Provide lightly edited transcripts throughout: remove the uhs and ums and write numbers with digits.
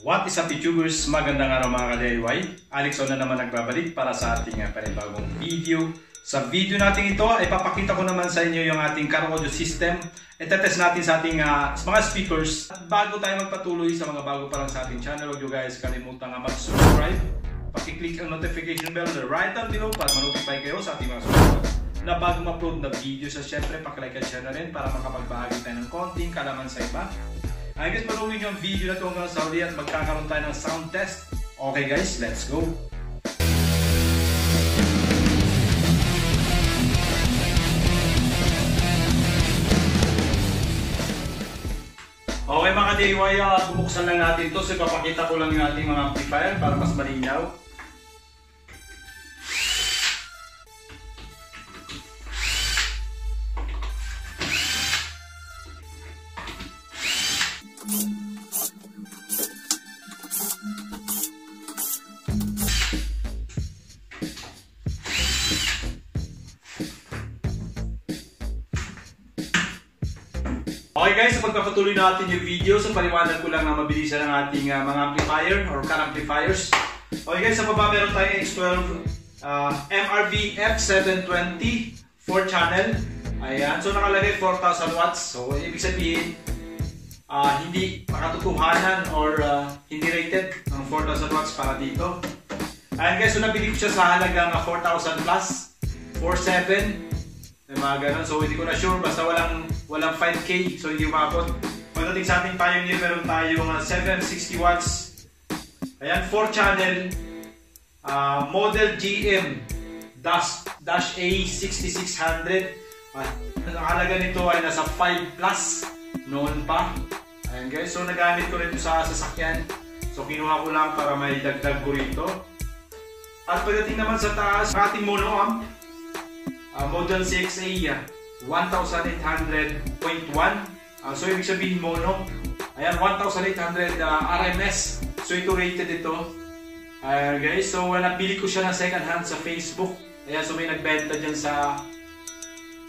What is up YouTubers? Magandang araw mga ka-DIY. Alex O na naman nagbabalik para sa ating panibagong video. Sa video natin ito ay papakita ko naman sa inyo yung ating car audio system. Itetest natin sa ating mga speakers. At bago tayo magpatuloy sa mga bago pa lang sa ating channel, huwag nyo guys kalimutan mag-subscribe. Pakiclick ang notification bell na right down below para ma-notify kayo sa ating mga susunod na bagong upload na video. So syempre pakilike at share na rin para makapagbahagi tayo ng konting kalaman sa iba. I guess marunong yung video na ito hanggang sa huli at magkakaroon tayo ng sound test. Okay guys, let's go! Okay mga DIY, bubuksan lang natin ito. So ipapakita ko lang yung ating mga amplifier para mas malinaw. Okay guys, so pagpapatuloy natin yung video, so paliwanag ko lang na mabilisan ang ating mga amplifier or car amplifiers. Okay guys, sa baba meron tayong X12 MRV F720 4 channel. Ayan, so nakalagay 4,000 watts. So ibig sabihin, hindi makatotohanan or hindi rated ng 4,000 watts para dito. Ayan guys, so nabili ko siya sa halagang 4,000 plus 4,700. Mga ganun. So hindi ko na sure, basta walang 5K, so hindi umabot. Pagdating sa ating Pioneer, meron tayong 760 watts. Ayan, 4 channel model GM Dash A6600. Ang halaga nito ay nasa 5 plus noon pa. Ayan guys, so nagamit ko rito sa sasakyan. So kinuha ko lang para may dagdag ko rito. At pagdating naman sa taas, ating mono amp model CXA 1800.1. So ibig sabihin mono. Ayan, 1800 RMS. So ito rated ito. Guys, so napili ko siya ng second hand sa Facebook. Ayan, so may nagbenta dyan sa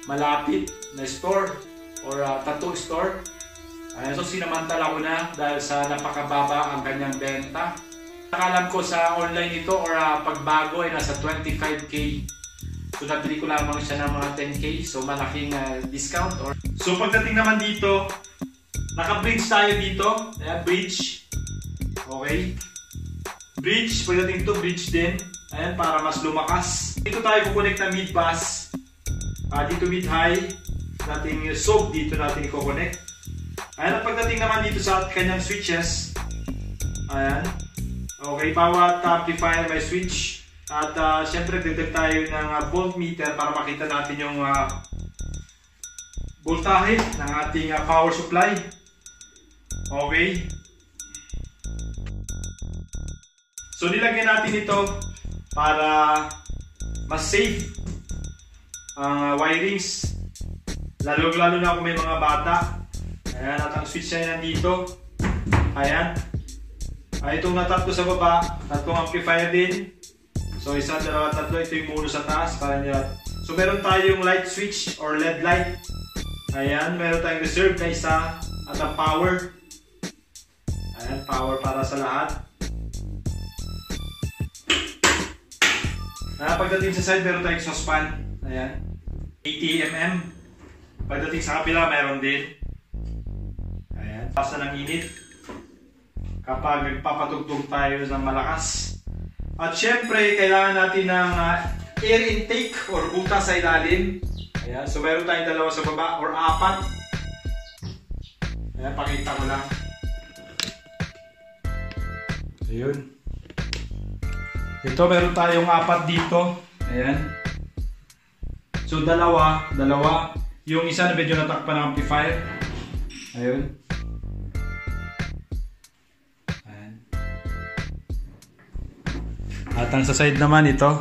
malapit na store or tattoo store. Ayan, so sinamantala ko na dahil sa napakababa ang kanyang benta. Nakalam ko sa online ito or pagbago ay nasa 25K. So nabili ko lamang siya ng mga 10K, so malaking discount. So pagdating naman dito, naka-bridge tayo dito. Ayan, bridge. Okay. Bridge, pagdating dito, bridge din. Ayan, para mas lumakas. Dito tayo kukonect na mid-bass. Dito mid-high. Dating sub dito natin i-connect. Ayan, at pagdating naman dito sa kanyang switches. Ayan. Okay, bawat amplifier may switch. At syempre dagdag tayo ng voltmeter para makita natin yung voltahe ng ating power supply. Okay. So nilagyan natin ito para mas safe ang wirings. Lalo na kung may mga bata. Ayan, at ang switch niya nandito. Ayan. Itong natap ko sa baba, tatlong amplifier din. So isa, dalawa, tatlo. Ito yung mono sa taas para nila. So meron tayong light switch or LED light. Ayan, meron tayong reserve na isa at ang power. Ayan, power para sa lahat. Pagdating sa side, meron tayong saucepan. Ayan, 80mm. Pagdating sa kabila, meron din. Ayan, pasta ng init. kapag nagpapatugtog tayo ng malakas. At syempre, kailangan natin ng air intake or butas sa ilalim. Ayan, so meron tayong dalawa sa baba or apat. Ayan, pakita ko lang. Ayun. Ito, meron tayong apat dito. Ayan. So, dalawa. Yung isa na medyo natakpan ng amplifier. Ayun. Ayan. At ang sa side naman ito.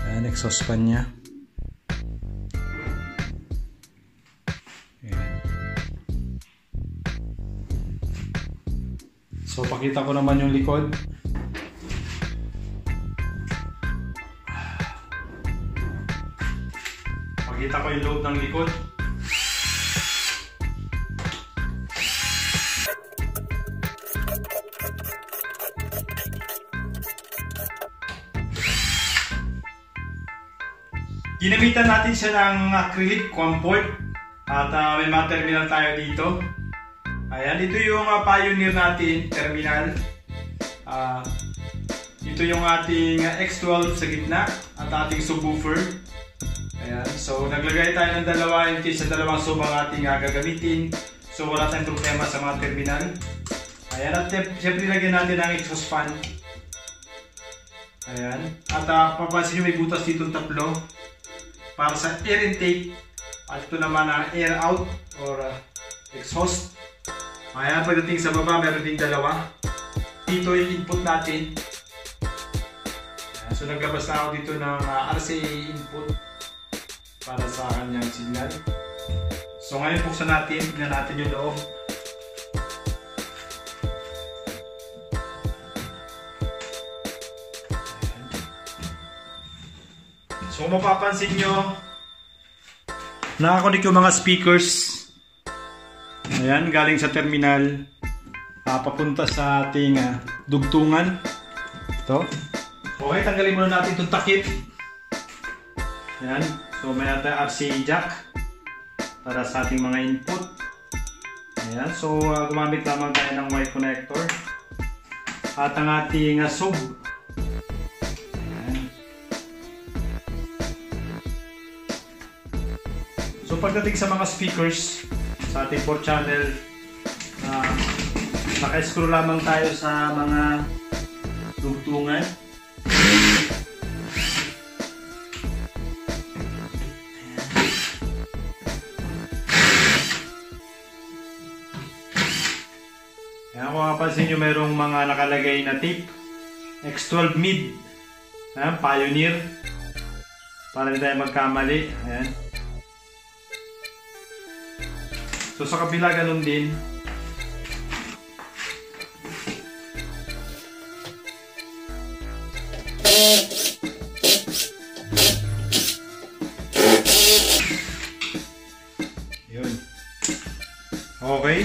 Ayan, exhaust fan niya. Ayan. So, pakita ko naman yung likod. Pakita ko yung loob ng likod. Ginamitan natin siya ng acrylic comfort at may mga terminal tayo dito. Ayan, ito yung Pioneer natin, terminal. Ito yung ating X12 sa gitna at ating subwoofer. Ayan, so naglagay tayo ng dalawa in case sa dalawang sub ang ating gagamitin. So wala tayong problema sa mga terminal. Ayan, at siyempre lagyan natin ang exhaust fan. Ayan, at papansin nyo may butas dito tatlo para sa air intake. At ito naman ang air out or exhaust. Ayan, pagdating sa baba meron ding dalawa. Dito yung input natin. Ayan, so naglabas na ako dito ng RCA input para sa kanyang signal. So ngayon buksan natin, tignan natin yung loob. So kung mapapansin nyo, nakakonek yung mga speakers. Ayan, galing sa terminal papunta sa ating dugtungan. Ito. Okay, tanggalin muna natin itong takip. Ayan. So may natin RCA jack para sa ating mga input. Ayan. So gumamit lamang tayo ng Y connector. At ang ating sub. Ayan. So pagdating sa mga speakers, sa ating 4 channel, naka-screw lamang tayo sa mga dugtungan. Ayan, kung mapapansin nyo, mayroong mga nakalagay na tape. X12 mid. Ayan, Pioneer. Para hindi tayo magkamali. Ayan. So sa kabila ganun din. Yun. Okay.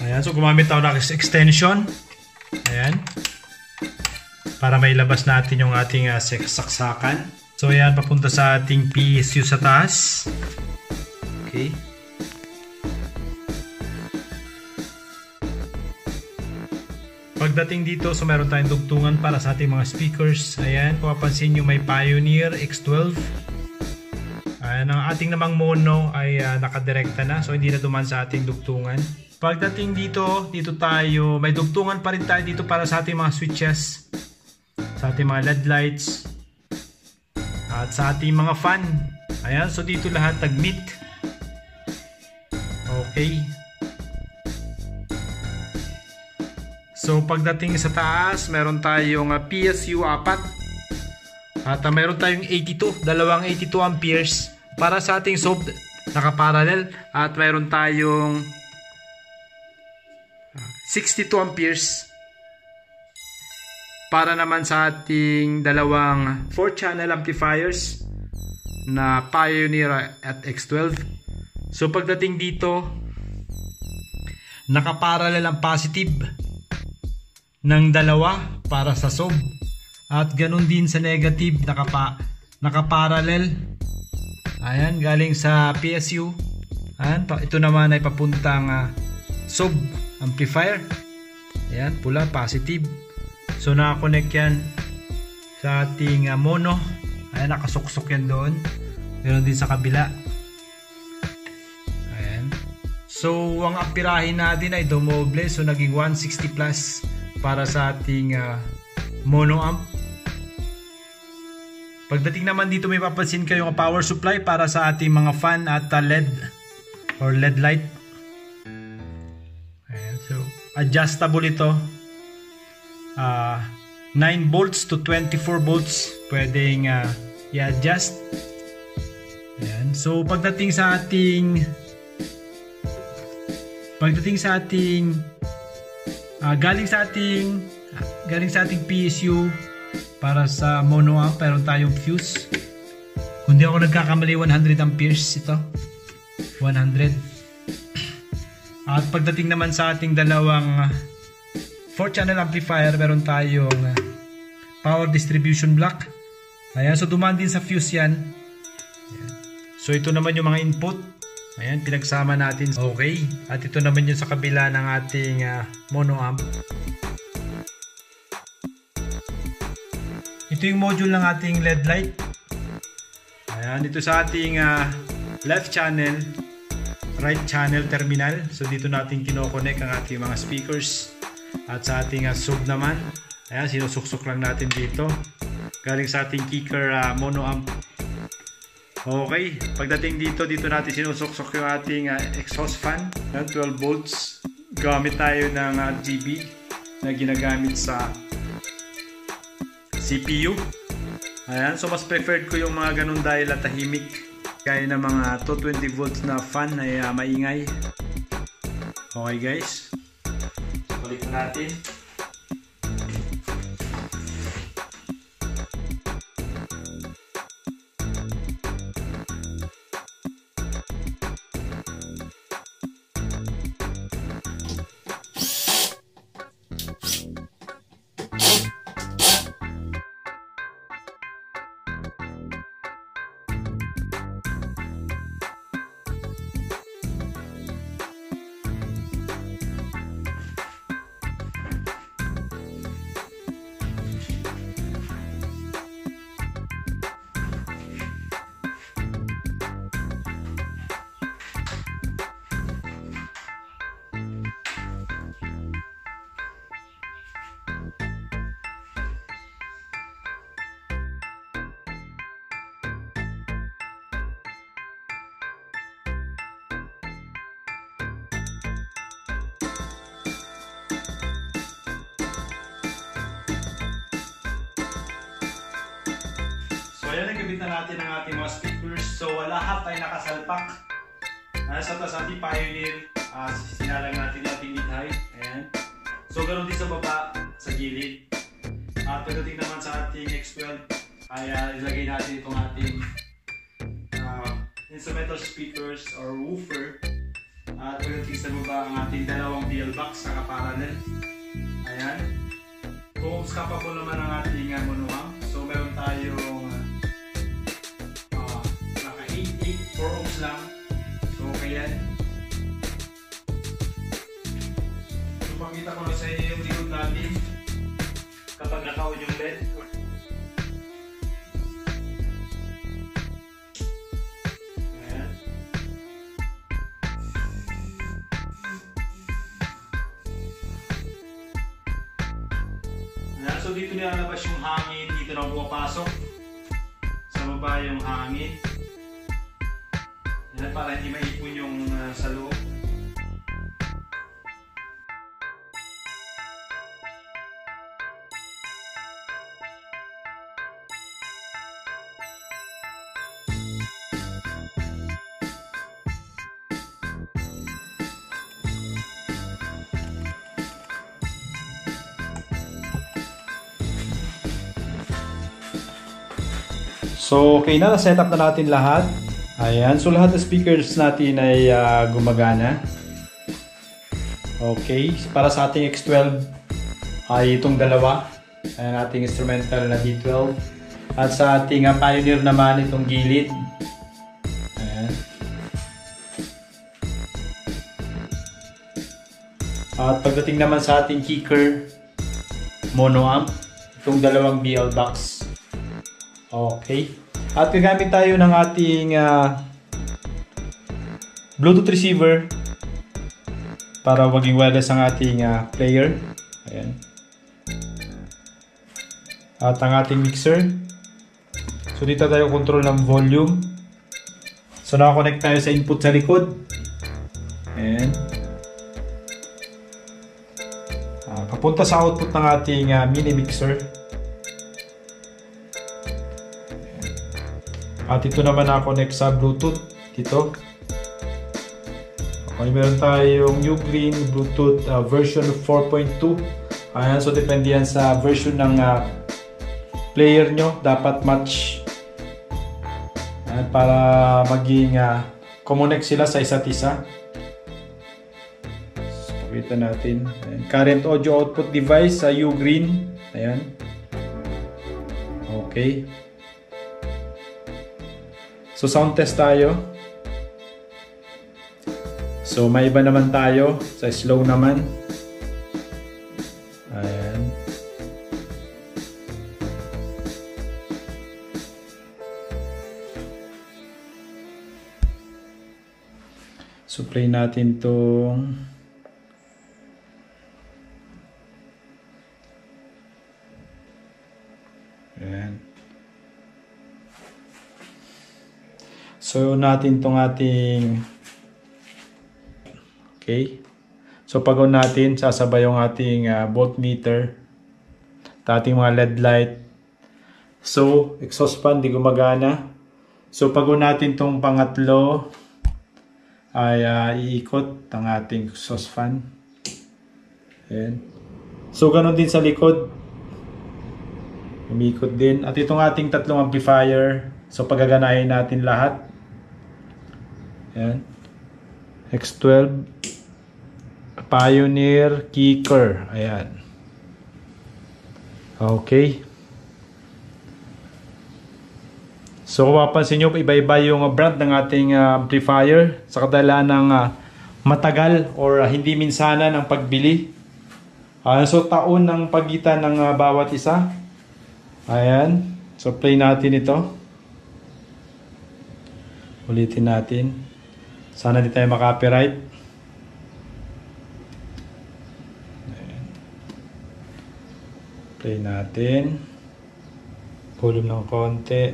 Ayan, so gumamit ako ng extension. Ayan. Para mailabas natin yung ating saksakan. So ayan, papunta sa ating PSU sa taas. Okay. Pagdating dito, so meron tayong dugtungan para sa ating mga speakers. Ayan, kung mapansin nyo may Pioneer X12. Ayan, ang ating namang mono ay nakadirekta na. So hindi na duman sa ating dugtungan. Pagdating dito, tayo, may dugtungan pa rin tayo dito para sa ating mga switches. Sa ating mga LED lights. At sa ating mga fan. Ayan, so dito lahat tag-meet. Okay. So pagdating sa taas, meron tayong PSU 4. At meron tayong 82, dalawang 82 amperes para sa ating sub naka-parallel. At meron tayong 62 amperes para naman sa ating dalawang 4-channel amplifiers na Pioneer at X12. So pagdating dito, nakaparallel ang positive ng dalawa para sa sub at ganun din sa negative nakaparallel. Ayan, galing sa PSU Ayan, ito naman ay papuntang sub amplifier. Ayan, pula, positive. So nakakonect yan sa ating mono. Ayan, nakasuksok yan doon. Meron din sa kabila. Ayan. So ang amperahin natin ay dumoble. So naging 160 plus para sa ating mono amp. Pagdating naman dito may papansin kayong power supply para sa ating mga fan at LED or LED light. Ayan, so adjustable ito. 9 volts to 24 volts pwedeng i-adjust. Ayan, so pagdating sa ating galing sa ating PSU para sa mono amp, meron tayong fuse. Kung di ako nagkakamali, 100 amperes ito. 100. At pagdating naman sa ating dalawang 4-channel amplifier, meron tayong power distribution block. Ayan, so dumaan din sa fuse yan. Ayan. So ito naman yung mga input. Ayan, pinagsama natin. Okay. At ito naman yung sa kabila ng ating mono amp. Ito yung module ng ating LED light. Ayan, ito sa ating left channel, right channel terminal. So dito natin kino-connect ang ating mga speakers. At sa ating sub naman, ayan, sinusuksok lang natin dito. Galing sa ating kicker mono amp. Okay, pagdating dito natin sinusuksok yung ating exhaust fan. 12 volts. Gamit tayo ng RGB na ginagamit sa CPU. Ayan, so mas preferred ko yung mga ganun dahil tahimik. Kaya ng mga 220 volts na fan ay maingay. Okay guys, balik natin. So ayan, nagkabit na natin ang ating mga speakers. So lahat ay nakasalpak. Sa ating Pioneer, sinalang natin yung ating mid height. Ayan. So ganoon din sa baba, sa gilid. At pagdating naman sa ating X12, ay ilagay natin itong ating instrumental speakers or woofer. At pagdating sa baba, ang ating dalawang DL box na kaparallel. Ayan. Kung kapable naman ang ating mono amp. So meron tayong 4 ohms lang. So okay yan. So pakita ko lang sa inyo yung likod natin kapag naka-on yung LED. Ayan. Ayan. So dito nilalabas yung hangin. Dito na pumapasok. Sa baba yung hangin. Yan, para hindi maipon yung sa loob. So okay na, set up na natin lahat. Ayan, so lahat ng speakers natin ay gumagana. Okay, para sa ating X12 ay itong dalawa. Ayan, ating instrumental na D12. At sa ating Pioneer naman itong gilid. Ayan. At pagdating naman sa ating kicker, mono amp, itong dalawang BL box. Okay. At gagamit tayo ng ating Bluetooth receiver para maging wireless ang ating player. Ayan. At ang ating mixer. So dito tayo control ng volume. So nakakonect tayo sa input sa likod. Ayan. Papunta sa output ng ating mini mixer. At ito naman nakakonect sa Bluetooth dito. Okay, meron tayong Ugreen Bluetooth version 4.2. Ayan, so depende yan sa version ng player nyo. Dapat match. Ayan, para maging connect sila sa isa't isa. So, pakita natin. Ayan, current audio output device sa Ugreen. Ayan. Okay. So sound test tayo. So may iba naman tayo sa slow naman. Ayan. So play natin tong ayan. So natin tong ating okay. So pag on natin, sasabay yung ating voltmeter at ating mga LED light. So exhaust fan di gumagana. So pag on natin tong pangatlo ay iikot ang ating exhaust fan. Ayan. So ganun din sa likod. Umikot din. At itong ating tatlong amplifier. So pagaganahin natin lahat. Ayan. X12 Pioneer Kicker. Ayan. Okay. So kung mapapansin nyo, iba-iba yung brand ng ating amplifier sa kadahilan ng matagal or hindi minsanan ang pagbili. So taon ng pagitan ng bawat isa. Ayan. So play natin ito. Ulitin natin. Sana di tayo maka-copyright. Play natin. Volume ng konti.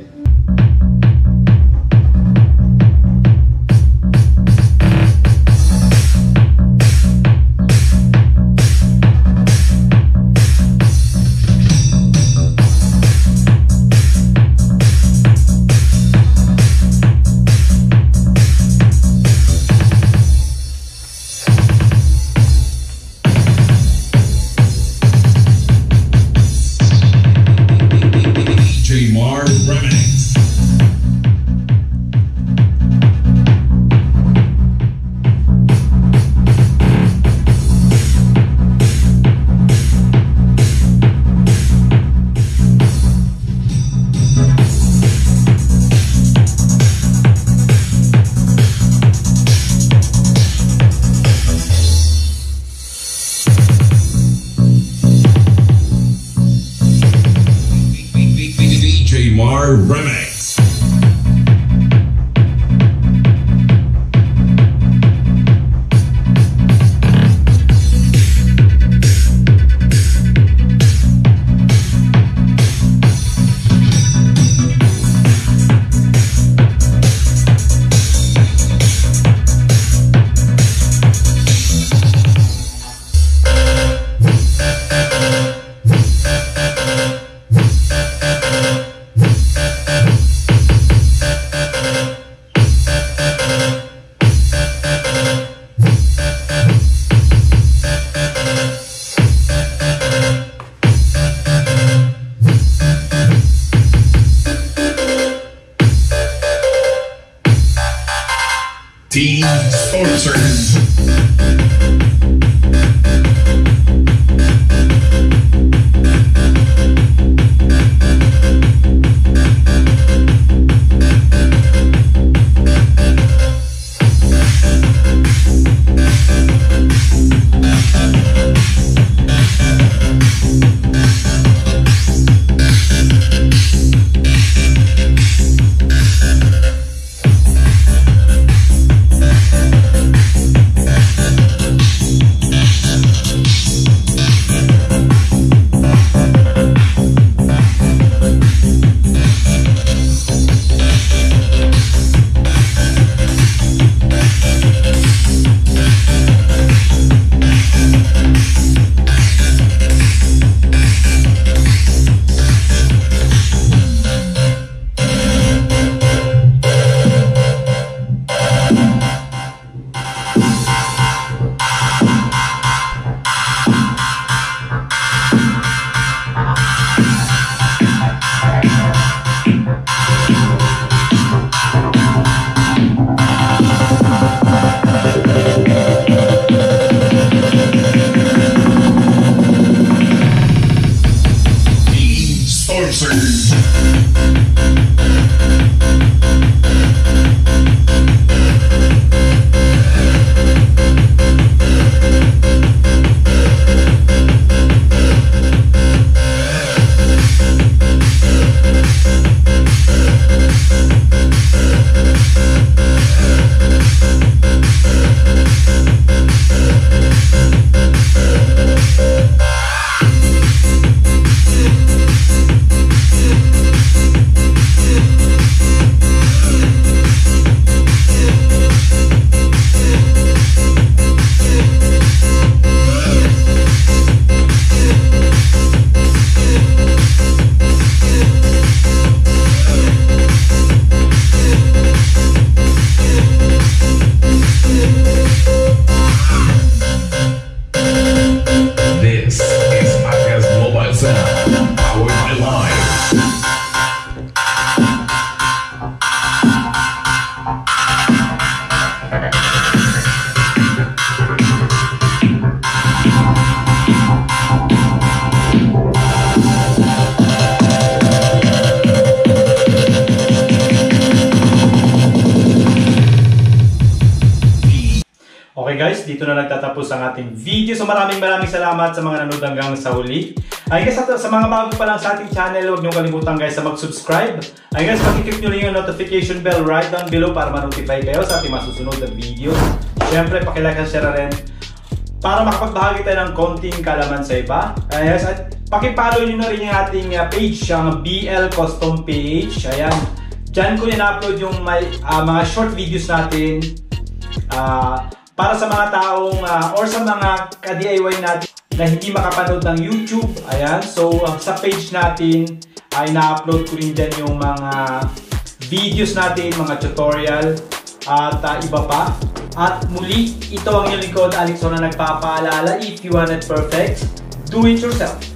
Remix. Team sponsors. Okay guys, dito na nagtatapos ang ating video. So maraming salamat sa mga nanood hanggang sa huli. Ay guys, sa mga bago pa lang sa ating channel, huwag niyo kalimutan guys na mag-subscribe. Ay guys, pakiclick nyo lang yung notification bell right down below para ma-notify kayo sa ating masusunod na videos. Siyempre, pakilike at share rin para makapagbahagi tayo ng konting kalaman sa iba. Ay guys, at pakipollow nyo na rin yung ating page, ang BL Custom page. Ayan, dyan ko in-upload yung mga short videos natin. Para sa mga taong or sa mga ka-DIY natin na hindi makapanood ng YouTube. Ayan, so sa page natin ay na-upload ko rin dyan yung mga videos natin, mga tutorial at iba pa. At muli, ito ang inyong lingkod, Alex, na nagpapaalala, if you want it perfect, do it yourself.